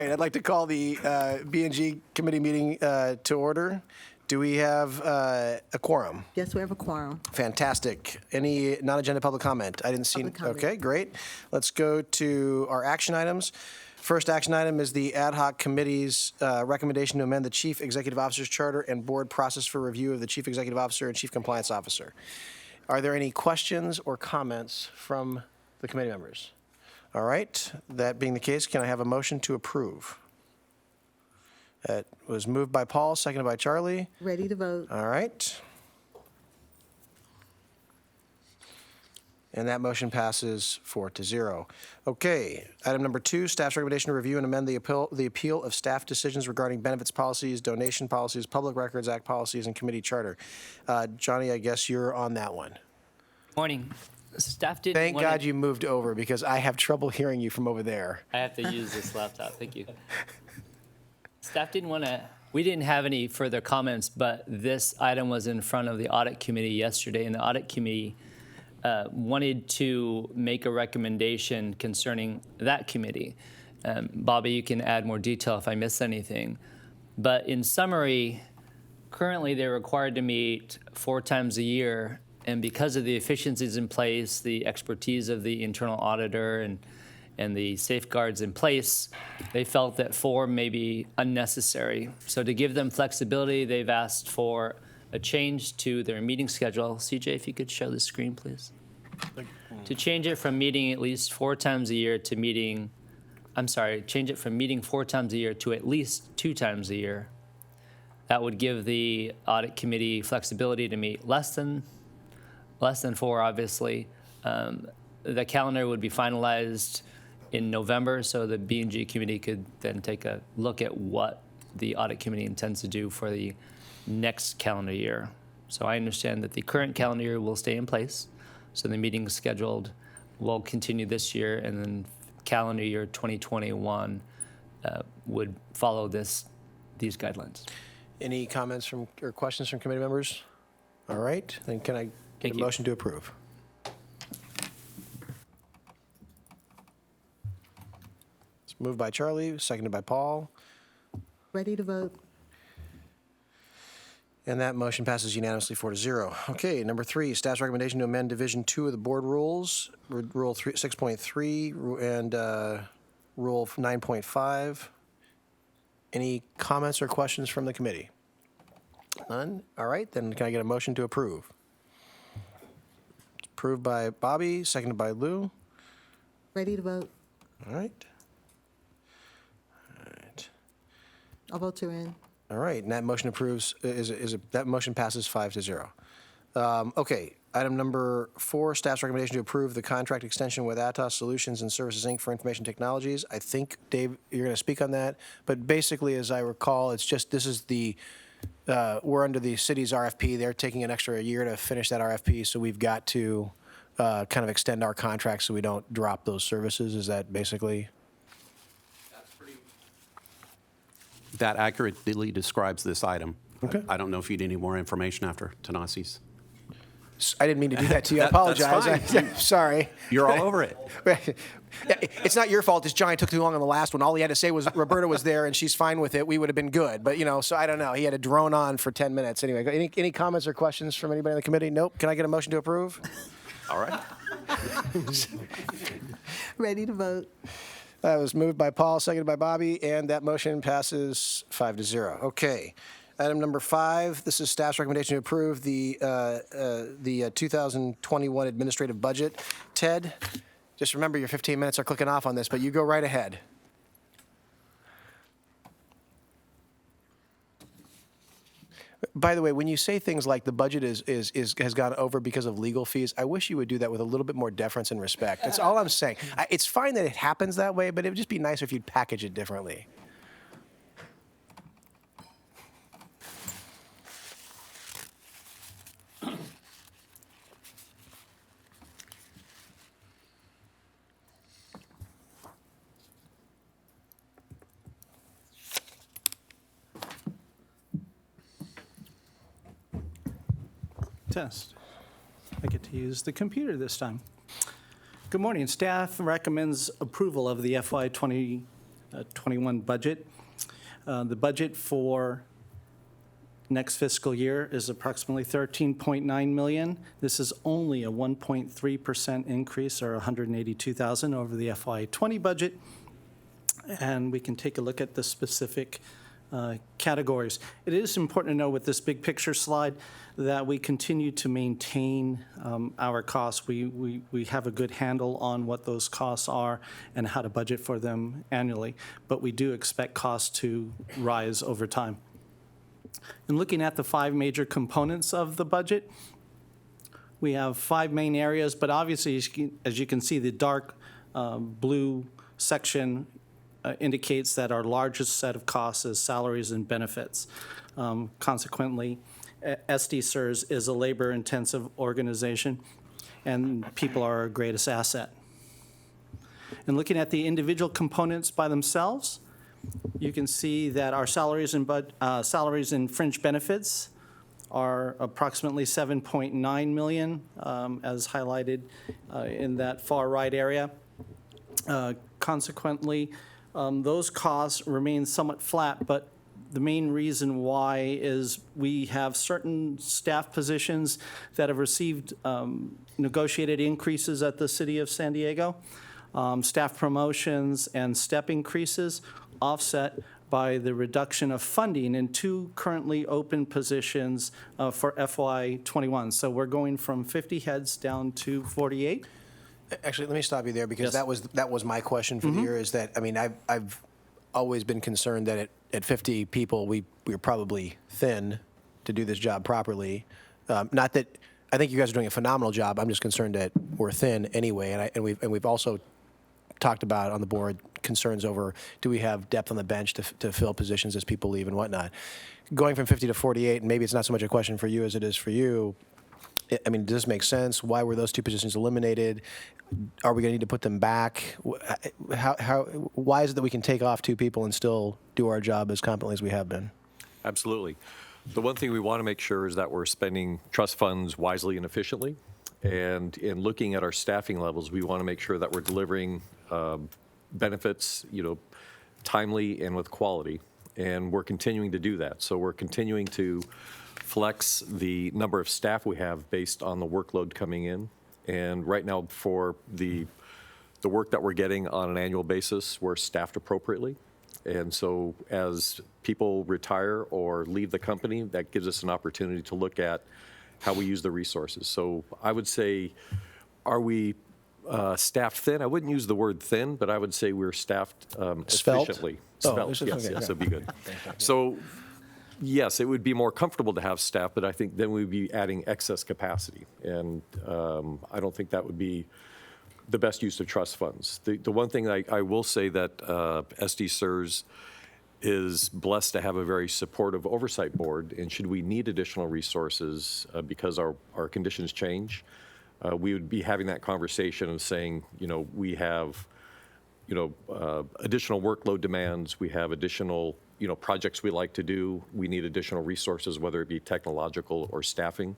I'd like to call the B&G committee meeting to order. Do we have a quorum? Yes, we have a quorum. Fantastic. Any non-agenda public comment? I didn't see. Public comment. Okay, great. Let's go to our action items. First action item is the ad hoc committee's recommendation to amend the Chief Executive Officer's charter and board process for review of the Chief Executive Officer and Chief Compliance Officer. Are there any questions or comments from the committee members? All right. That being the case, can I have a motion to approve? That was moved by Paul, seconded by Charlie. Ready to vote. All right. And that motion passes 4-0. Okay, item number 2, staff's recommendation to review and amend the appeal of staff decisions regarding benefits policies, donation policies, Public Records Act policies, and committee charter. Johnny, I guess you're on that one. Morning. Staff didn't Thank wanna- God you moved over because I have trouble hearing you from over there. I have to use this laptop. Thank you. Staff didn't want to. We didn't have any further comments, but this item was in front of the audit committee yesterday, and the audit committee wanted to make a recommendation concerning that committee. Bobby, you can add more detail if I miss anything. But in summary, currently they're required to meet 4 times a year, and because of the efficiencies in place, the expertise of the internal auditor, and the safeguards in place, they felt that 4 may be unnecessary. So to give them flexibility, they've asked for a change to their meeting schedule. CJ, if you could show the screen, please. To change it from meeting at least 4 times a year to meeting, change it from meeting 4 times a year to at least 2 times a year. That would give the audit committee flexibility to meet less than 4, obviously. The calendar would be finalized in November, so the B&G committee could then take a look at what the audit committee intends to do for the next calendar year. So I understand that the current calendar year will stay in place. So the meeting scheduled will continue this year, and then calendar year 2021 would follow these guidelines. Any comments from or questions from committee members? All right, then can I get Thank a you. motion to approve? It's moved by Charlie, seconded by Paul, Ready to vote. and that motion passes unanimously 4-0. Okay, number 3, staff's recommendation to amend Division 2 of the board rules, Rule 6.3 and Rule 9.5. Any comments or questions from the committee? None? All right, then can I get a motion to approve? It's approved by Bobby, seconded by Lou. Ready to vote. All right. All right. All votes are in. All right, and that motion approves, that motion passes 5-0. Okay, item number 4, staff's recommendation to approve the contract extension with Atos Solutions and Services, Inc. for information technologies. I think, Dave, you're going to speak on that, but basically, as I recall, it's just, this is the, we're under the city's RFP. They're taking an extra year to finish that RFP, so we've got to kind of extend our contract so we don't drop those services. Is that basically? That accurately describes this item. Okay. I don't know if you need any more information after Tanasi's. I didn't mean to do that to you. I That's apologize. fine. Sorry. You're all over it. It's not your fault. It's Johnny took too long on the last one. All he had to say was Roberta was there and she's fine with it. We would have been good. But, so I don't know. He had to drone on for 10 minutes. Anyway, any comments or questions from anybody in the committee? Nope. Can I get a motion to approve? All right. Ready to vote. That was moved by Paul, seconded by Bobby, and that motion passes 5-0. Okay. Item number 5, this is staff's recommendation to approve the 2021 administrative budget. Ted, just remember your 15 minutes are clicking off on this, but you go right ahead. By the way, when you say things like the budget has gone over because of legal fees, I wish you would do that with a little bit more deference and respect. That's all I'm saying. It's fine that it happens that way, but it would just be nicer if you'd package it differently. Test. I get to use the computer this time. Good morning. Staff recommends approval of the FY 21 budget. The budget for next fiscal year is approximately $13.9 million. This is only a 1.3% increase, or $182,000 over the FY20 budget. And we can take a look at the specific categories. It is important to know with this big picture slide that we continue to maintain our costs. We have a good handle on what those costs are and how to budget for them annually, but we do expect costs to rise over time. In looking at the 5 major components of the budget, we have 5 main areas, but obviously, as you can see, the dark blue section indicates that our largest set of costs is salaries and benefits. Consequently, SDCERS is a labor-intensive organization, and people are our greatest asset. And looking at the individual components by themselves, you can see that our salaries and fringe benefits are approximately $7.9 million, as highlighted in that far right area. Consequently, those costs remain somewhat flat, but the main reason why is we have certain staff positions that have received negotiated increases at the City of San Diego, staff promotions and step increases, offset by the reduction of funding in 2 currently open positions for FY21. So we're going from 50 heads down to 48. Actually, let me stop you there, because Yes. that was my question for the year, is that, I mean, I've always been concerned that at 50 people, we're probably thin to do this job properly. Not that, I think you guys are doing a phenomenal job. I'm just concerned that we're thin anyway, and we've also talked about on the board concerns over, do we have depth on the bench to fill positions as people leave and whatnot. Going from 50 to 48, and maybe it's not so much a question for you as it is for you, I mean, does this make sense? Why were those 2 positions eliminated? Are we going to need to put them back? Why is it that we can take off 2 people and still do our job as competently as we have been? Absolutely. The one thing we want to make sure is that we're spending trust funds wisely and efficiently. And in looking at our staffing levels, we want to make sure that we're delivering benefits, timely and with quality. And we're continuing to do that. So we're continuing to flex the number of staff we have based on the workload coming in. And right now, for the work that we're getting on an annual basis, we're staffed appropriately. And so as people retire or leave the company, that gives us an opportunity to look at how we use the resources. So I would say, are we staffed thin? I wouldn't use the word thin, but I would say we're staffed Svelte? efficiently. Oh, Svelte, this is- yes, okay, yes, yeah. that'd be good. So yes, it would be more comfortable to have staff, but I think then we'd be adding excess capacity. And I don't think that would be the best use of trust funds. The one thing I will say that SDCERS is blessed to have a very supportive oversight board, and should we need additional resources because our conditions change, we would be having that conversation and saying, we have, additional workload demands, we have additional, projects we like to do, we need additional resources, whether it be technological or staffing,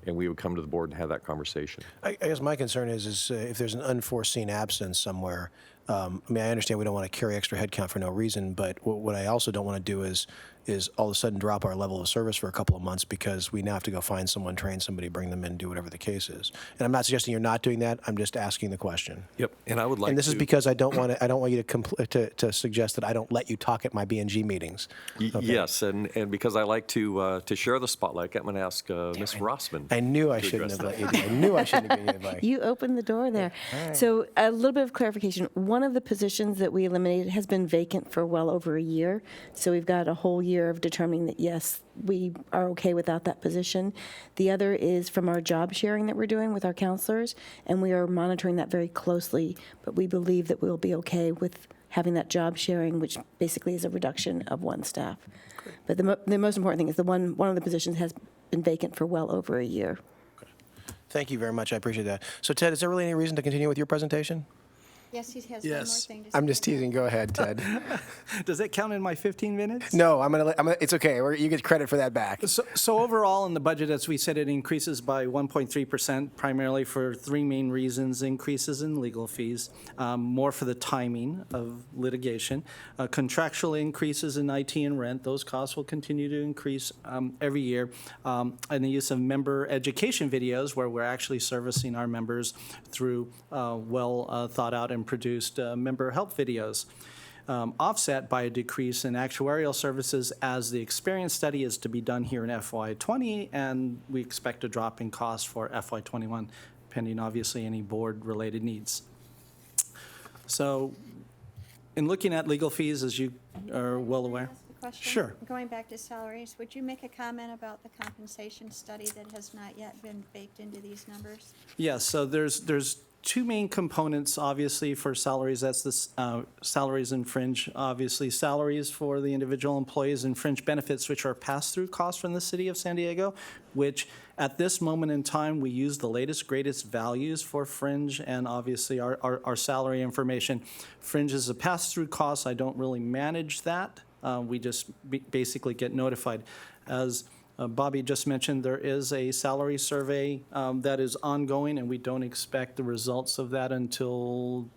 and we would come to the board and have that conversation. I guess my concern is if there's an unforeseen absence somewhere. I mean, I understand we don't want to carry extra headcount for no reason, but what I also don't want to do is all of a sudden drop our level of service for a couple of months because we now have to go find someone, train somebody, bring them in, do whatever the case is. And I'm not suggesting you're not doing that. I'm just asking the question. Yep, and I would like And this to. is because I don't want you to suggest that I don't let you talk at my B&G meetings. Okay. Yes, and because I like to share the spotlight, I'm going to ask Ms. Rossman. I knew I shouldn't have let you do. I knew I shouldn't have given you advice. You opened the door there. So a little bit of clarification. One of the positions that we eliminated has been vacant for well over a year. So we've got a whole year of determining that, yes, we are okay without that position. The other is from our job sharing that we're doing with our counselors, and we are monitoring that very closely. But we believe that we'll be okay with having that job sharing, which basically is a reduction of 1 staff. But the most important thing is one of the positions has been vacant for well over a year. Thank you very much. I appreciate that. So, Ted, is there really any reason to continue with your presentation? Yes, he has one more Yes. thing to say. I'm just teasing. Go ahead, Ted. Does that count in my 15 minutes? No, it's okay. You get credit for that back. So overall, in the budget, as we said, it increases by 1.3%, primarily for three main reasons: increases in legal fees, more for the timing of litigation, contractual increases in IT and rent. Those costs will continue to increase every year, and the use of member education videos, where we're actually servicing our members through well thought out and produced member help videos. Offset by a decrease in actuarial services as the experience study is to be done here in FY20, and we expect a drop in cost for FY21, pending obviously any board-related needs. So in looking at legal fees, as you are well aware. Ask a question? Sure. Going back to salaries, would you make a comment about the compensation study that has not yet been baked into these numbers? Yes, so there's two main components, obviously, for salaries. That's the salaries and fringe. Obviously, salaries for the individual employees and fringe benefits, which are pass-through costs from the city of San Diego, which at this moment in time, we use the latest, greatest values for fringe and obviously our salary information. Fringe is a pass-through cost. I don't really manage that. We just basically get notified. As Bobby just mentioned, there is a salary survey that is ongoing, and we don't expect the results of that until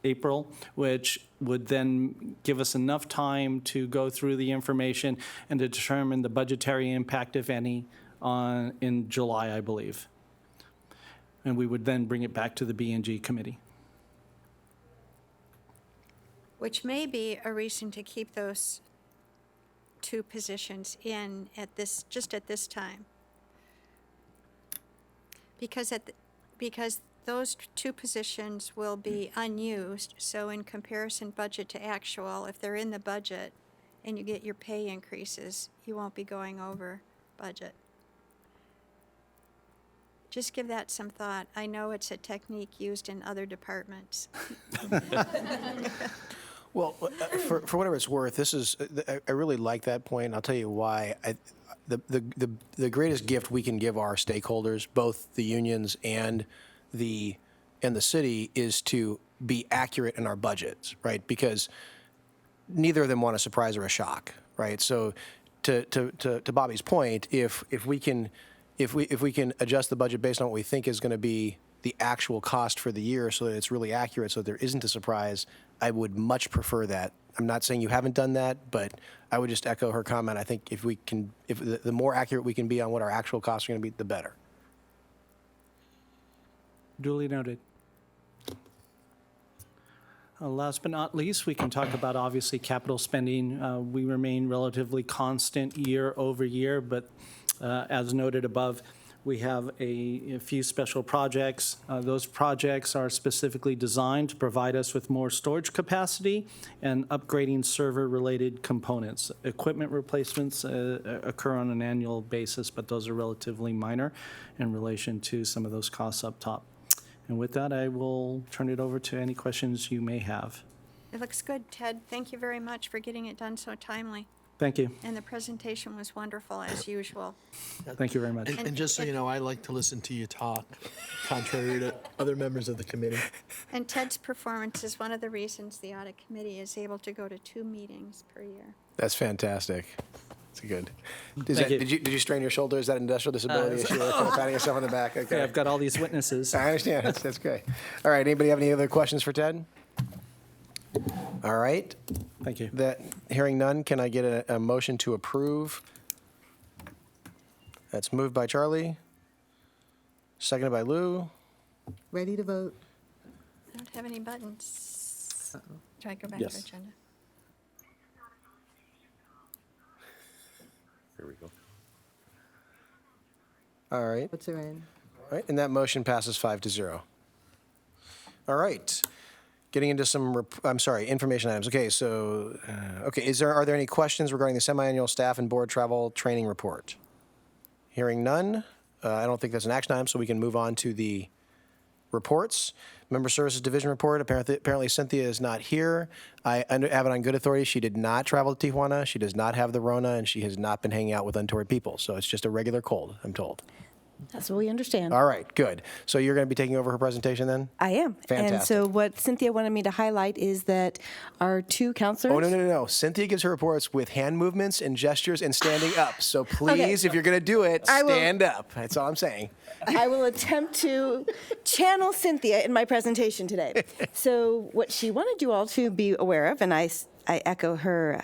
April, which would then give us enough time to go through the information and to determine the budgetary impact, if any, in July, I believe. And we would then bring it back to the B&G committee. Which may be a reason to keep those two positions in just at this time. Because those two positions will be unused, so in comparison budget to actual, if they're in the budget and you get your pay increases, you won't be going over budget. Just give that some thought. I know it's a technique used in other departments. Well, for whatever it's worth, I really like that point. I'll tell you why. The greatest gift we can give our stakeholders, both the unions and the city, is to be accurate in our budgets, right? Because neither of them want a surprise or a shock, right? So, to Bobby's point, if we can adjust the budget based on what we think is going to be the actual cost for the year, so that it's really accurate, so there isn't a surprise, I would much prefer that. I'm not saying you haven't done that, but I would just echo her comment. I think if the more accurate we can be on what our actual costs are going to be, the better. Duly noted. Last but not least, we can talk about obviously capital spending. We remain relatively constant year over year, but as noted above, we have a few special projects. Those projects are specifically designed to provide us with more storage capacity and upgrading server-related components. Equipment replacements occur on an annual basis, but those are relatively minor in relation to some of those costs up top. And with that, I will turn it over to any questions you may have. It looks good, Ted. Thank you very much for getting it done so timely. Thank you. And the presentation was wonderful, as usual. Thank you very much. And just so you know, I like to listen to you talk, contrary to other members of the committee. And Ted's performance is one of the reasons the audit committee is able to go to 2 meetings per year. That's fantastic. That's good. Thank you. Did you strain your shoulder? Is that an industrial disability issue? Or kind of patting yourself on the back? Okay. Okay, I've got all these witnesses. I understand. That's great. All right. Anybody have any other questions for Ted? All right. Thank you. Hearing none, can I get a motion to approve? That's moved by Charlie, seconded by Lou. Ready to vote? I don't have any buttons. Try to go back Yes. to agenda. Here we go. All right. Votes are in. All right, and that motion passes 5-0. All right. Getting into some, information items. Okay, so, are there any questions regarding the semi-annual staff and board travel training report? Hearing none, I don't think that's an action item, so we can move on to the reports. Member Services Division report. Apparently Cynthia is not here. I have it on good authority. She did not travel to Tijuana. She does not have the Rona, and she has not been hanging out with untoward people. So it's just a regular cold, I'm told. That's what we understand. All right, good. So you're going to be taking over her presentation then? I am. And Fantastic. so what Cynthia wanted me to highlight is that our two counselors. Oh, no. Cynthia gives her reports with hand movements and gestures and standing up. So please, if you're going to do it, I will- stand up. That's all I'm saying. I will attempt to channel Cynthia in my presentation today. So what she wanted you all to be aware of, and I echo her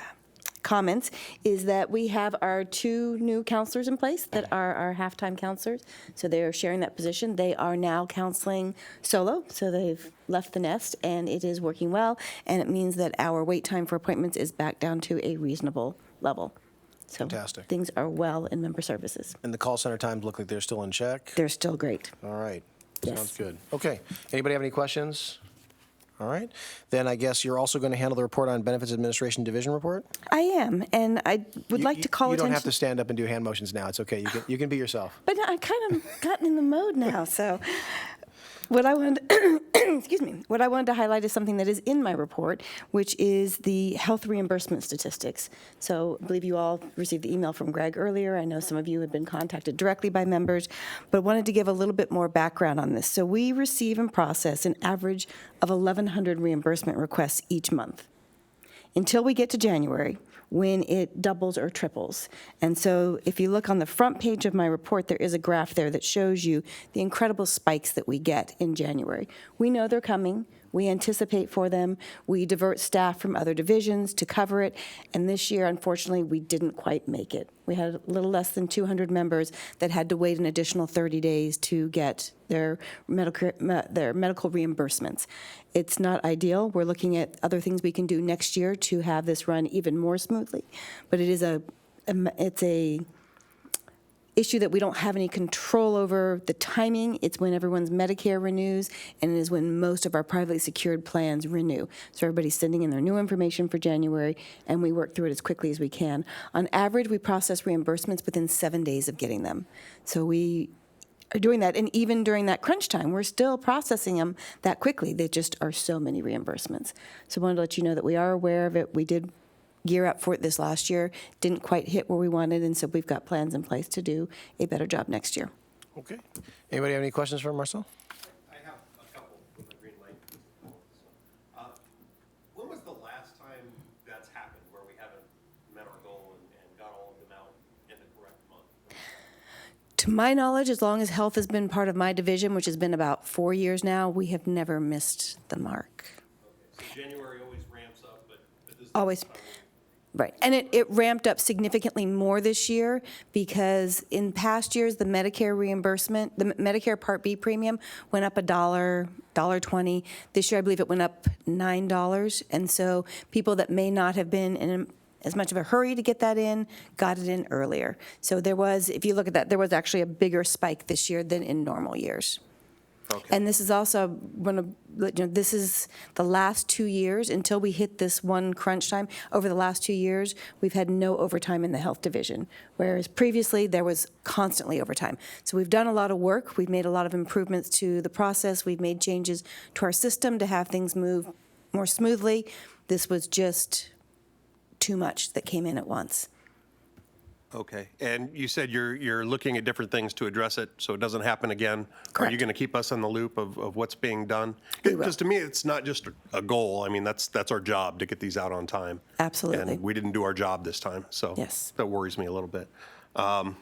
comments, is that we have our two new counselors in place that are our half-time counselors. So they are sharing that position. They are now counseling solo, so they've left the nest, and it is working well. And it means that our wait time for appointments is back down to a reasonable level. So Fantastic. things are well in member services. And the call center times look like they're still in check? They're still great. All right. Yes. Sounds good. Okay. Anybody have any questions? All right. Then I guess you're also going to handle the report on Benefits Administration Division report? I am, and I would like to call You attention. don't have to stand up and do hand motions now. It's okay. You can be yourself. But I kind of gotten in the mode now, so what I wanted, excuse me, what I wanted to highlight is something that is in my report, which is the health reimbursement statistics. So I believe you all received the email from Greg earlier. I know some of you had been contacted directly by members, but wanted to give a little bit more background on this. So we receive and process an average of 1,100 reimbursement requests each month until we get to January, when it doubles or triples. And so if you look on the front page of my report, there is a graph there that shows you the incredible spikes that we get in January. We know they're coming. We anticipate for them. We divert staff from other divisions to cover it. And this year, unfortunately, we didn't quite make it. We had a little less than 200 members that had to wait an additional 30 days to get their medical reimbursements. It's not ideal. We're looking at other things we can do next year to have this run even more smoothly. But it's a issue that we don't have any control over the timing. It's when everyone's Medicare renews, and it is when most of our privately secured plans renew. So everybody's sending in their new information for January, and we work through it as quickly as we can. On average, we process reimbursements within 7 days of getting them. So we are doing that, and even during that crunch time, we're still processing them that quickly. There just are so many reimbursements. So I wanted to let you know that we are aware of it. We did gear up for it this last year, didn't quite hit where we wanted, and so we've got plans in place to do a better job next year. Okay. Anybody have any questions for Marcel? I have a couple with the green light. When was the last time that's happened, where we haven't met our goal and got all of them out in the correct month? To my knowledge, as long as health has been part of my division, which has been about 4 years now, we have never missed the mark. Okay, so January always ramps up, but this is Always. Right, and it ramped up significantly more this year because in past years, the Medicare reimbursement, the Medicare Part B premium went up $1.20. This year, I believe it went up $9, and so people that may not have been in as much of a hurry to get that in, got it in earlier. So there was, if you look at that, there was actually a bigger spike this year than in normal years. Okay. And this is also this is the last 2 years until we hit this one crunch time. Over the last 2 years, we've had no overtime in the health division, whereas previously there was constantly overtime. So we've done a lot of work. We've made a lot of improvements to the process. We've made changes to our system to have things move more smoothly. This was just too much that came in at once. Okay, and you said you're looking at different things to address it, so it doesn't happen again? Are you Correct. going to keep us in the loop of what's being done? We will. Because to me, it's not just a goal. I mean, that's our job, to get these out on time. Absolutely. And we didn't do our job this time, so. Yes. That worries me a little bit. I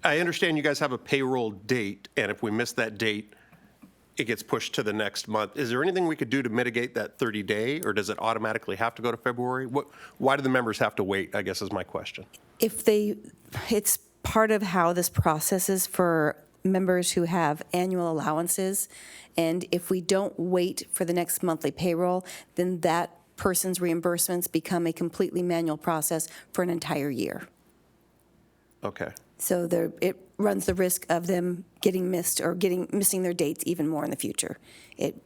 understand you guys have a payroll date, and if we miss that date, it gets pushed to the next month. Is there anything we could do to mitigate that 30-day, or does it automatically have to go to February? Why do the members have to wait, I guess is my question. It's part of how this process is for members who have annual allowances, and if we don't wait for the next monthly payroll, then that person's reimbursements become a completely manual process for an entire year. Okay. So it runs the risk of them getting missed or missing their dates even more in the future. It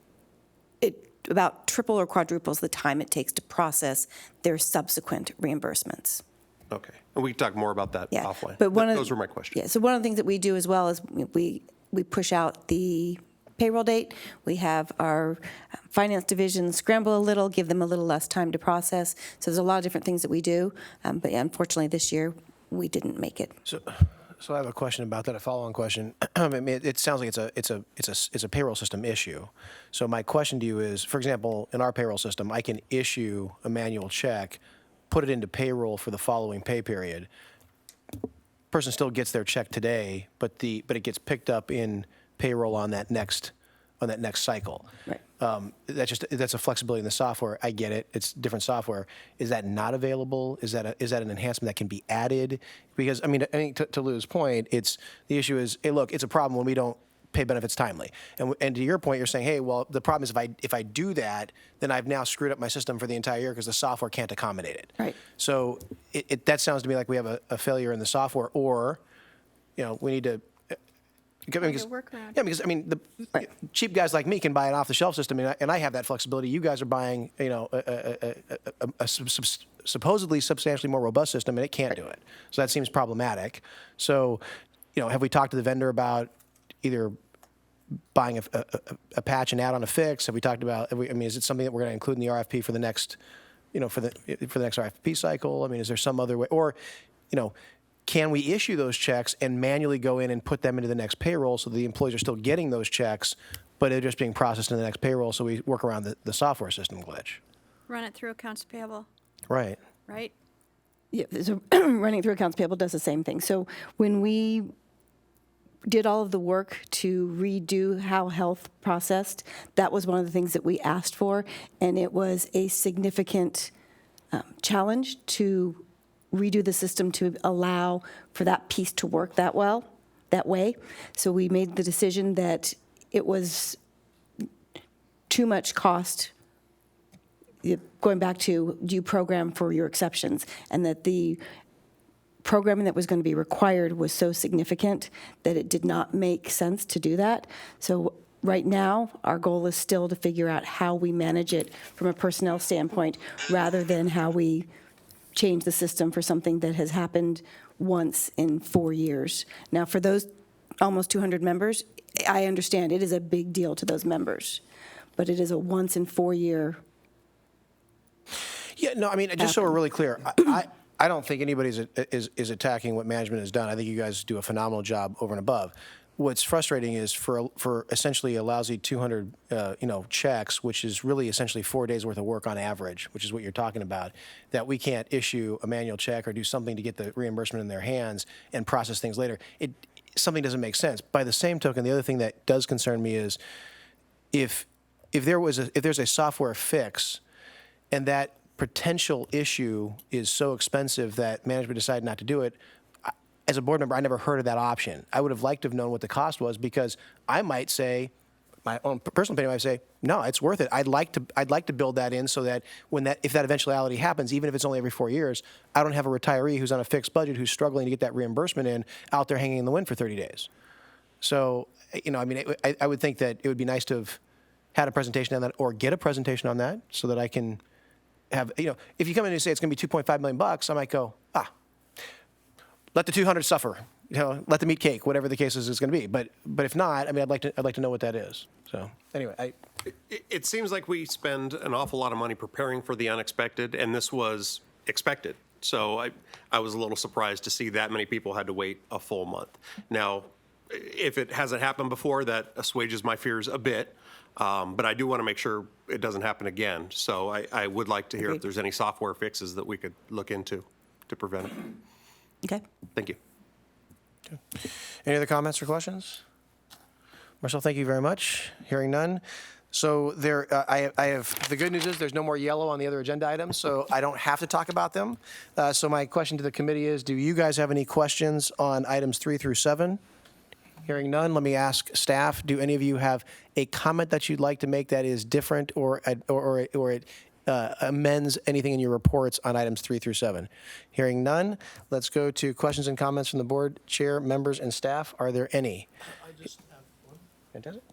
about triple or quadruples the time it takes to process their subsequent reimbursements. Okay. And we can talk more about that Yeah, offline. but Those were my questions. Yeah, so one of the things that we do as well is we push out the payroll date. We have our finance division scramble a little, give them a little less time to process. So there's a lot of different things that we do. But yeah, unfortunately, this year, we didn't make it. So I have a question about that, a follow-on question. I mean, it sounds like it's a payroll system issue. So my question to you is, for example, in our payroll system, I can issue a manual check, put it into payroll for the following pay period. Person still gets their check today, but it gets picked up in payroll on that next cycle. Right. That's a flexibility in the software. I get it. It's different software. Is that not available? Is that an enhancement that can be added? Because I mean to Lou's point, the issue is, hey, look, it's a problem when we don't pay benefits timely. And to your point, you're saying, hey, well, the problem is if I do that, then I've now screwed up my system for the entire year because the software can't accommodate it. Right. So that sounds to me like we have a failure in the software, or we need to. Because, workaround. yeah, because I mean, the cheap guys like me can buy an off-the-shelf system, and I have that flexibility. You guys are buying, a supposedly substantially more robust system, and it can't do it. So that seems problematic. So, have we talked to the vendor about either buying a patch and add on a fix? Have we talked about? Is it something that we're going to include in the RFP for the next, for the next RFP cycle? I mean, is there some other way, or, can we issue those checks and manually go in and put them into the next payroll so the employees are still getting those checks, but they're just being processed in the next payroll, so we work around the software system glitch? Run it through accounts payable, Right. right? Yeah, so running through accounts payable does the same thing. So when we did all of the work to redo how health processed, that was one of the things that we asked for, and it was a significant challenge to redo the system to allow for that piece to work that way. So we made the decision that it was too much cost, going back to, do you program for your exceptions? And that the programming that was going to be required was so significant that it did not make sense to do that. So right now, our goal is still to figure out how we manage it from a personnel standpoint, rather than how we change the system for something that has happened once in 4 years. Now, for those almost 200 members, I understand it is a big deal to those members, but it is a once in 4 year. Yeah, no, I mean, just so we're really clear, I don't think anybody is attacking what management has done. I think you guys do a phenomenal job over and above. What's frustrating is for essentially a lousy 200 checks, which is really essentially 4 days worth of work on average, which is what you're talking about, that we can't issue a manual check or do something to get the reimbursement in their hands and process things later. Something doesn't make sense. By the same token, the other thing that does concern me is if there's a software fix and that potential issue is so expensive that management decided not to do it, as a board member, I never heard of that option. I would have liked to have known what the cost was, because I might say, my own personal opinion, I might say, no, it's worth it. I'd like to build that in so that if that eventuality happens, even if it's only every 4 years, I don't have a retiree who's on a fixed budget who's struggling to get that reimbursement in out there hanging in the wind for 30 days. So, I would think that it would be nice to have had a presentation on that, or get a presentation on that, so that I can have, if you come in and say it's going to be $2.5 million, I might go, let the 200 suffer, let them eat cake, whatever the case is going to be. But if not, I'd like to know what that is. So anyway, It seems like we spend an awful lot of money preparing for the unexpected, and this was expected. So I was a little surprised to see that many people had to wait a full month. Now, if it hasn't happened before, that assuages my fears a bit. But I do want to make sure it doesn't happen again. So I would like to hear if there's any software fixes that we could look into to prevent it. Okay. Thank you. any other comments or questions? Marcel, thank you very much. Hearing none. So I have, the good news is there's no more yellow on the other agenda items, so I don't have to talk about them. So my question to the committee is, do you guys have any questions on items 3 through 7? Hearing none, let me ask staff, do any of you have a comment that you'd like to make that is different or it amends anything in your reports on items 3 through 7? Hearing none, let's go to questions and comments from the board, chair, members, and staff. Are there any? I just have one. Fantastic.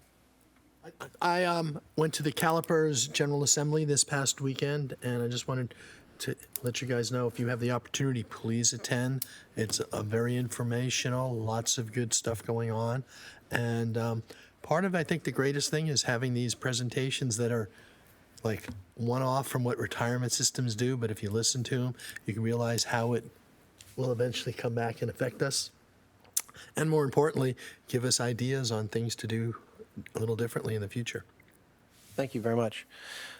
I went to the Calipers General Assembly this past weekend, and I just wanted to let you guys know, if you have the opportunity, please attend. It's very informational, lots of good stuff going on. And part of, I think, the greatest thing is having these presentations that are like one-off from what retirement systems do, but if you listen to them, you can realize how it will eventually come back and affect us. And more importantly, give us ideas on things to do a little differently in the future. Thank you very much.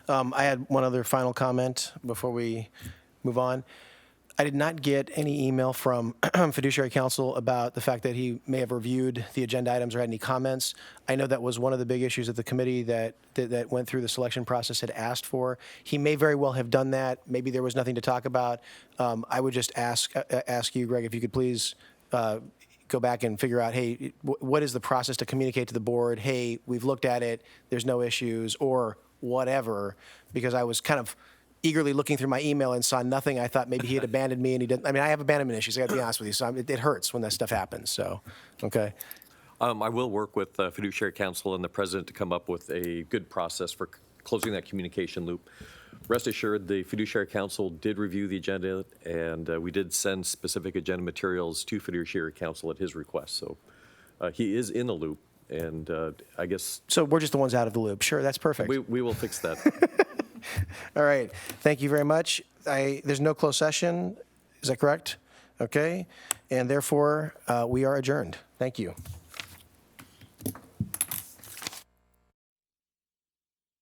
I had one other final comment before we move on. I did not get any email from fiduciary counsel about the fact that he may have reviewed the agenda items or had any comments. I know that was one of the big issues that the committee that went through the selection process had asked for. He may very well have done that. Maybe there was nothing to talk about. I would just ask you, Greg, if you could please go back and figure out, hey, what is the process to communicate to the board? Hey, we've looked at it. There's no issues, or whatever, because I was kind of eagerly looking through my email and saw nothing. I thought maybe he had abandoned me, and he didn't. I mean, I have abandonment issues. I got to be honest with you. So it hurts when that stuff happens. So, okay. I will work with fiduciary counsel and the president to come up with a good process for closing that communication loop. Rest assured, the fiduciary counsel did review the agenda, and we did send specific agenda materials to fiduciary counsel at his request. So he is in the loop, and I guess So we're just the ones out of the loop. Sure, that's perfect. we will fix that. All right. Thank you very much. There's no closed session. Is that correct? Okay. And therefore, we are adjourned. Thank you.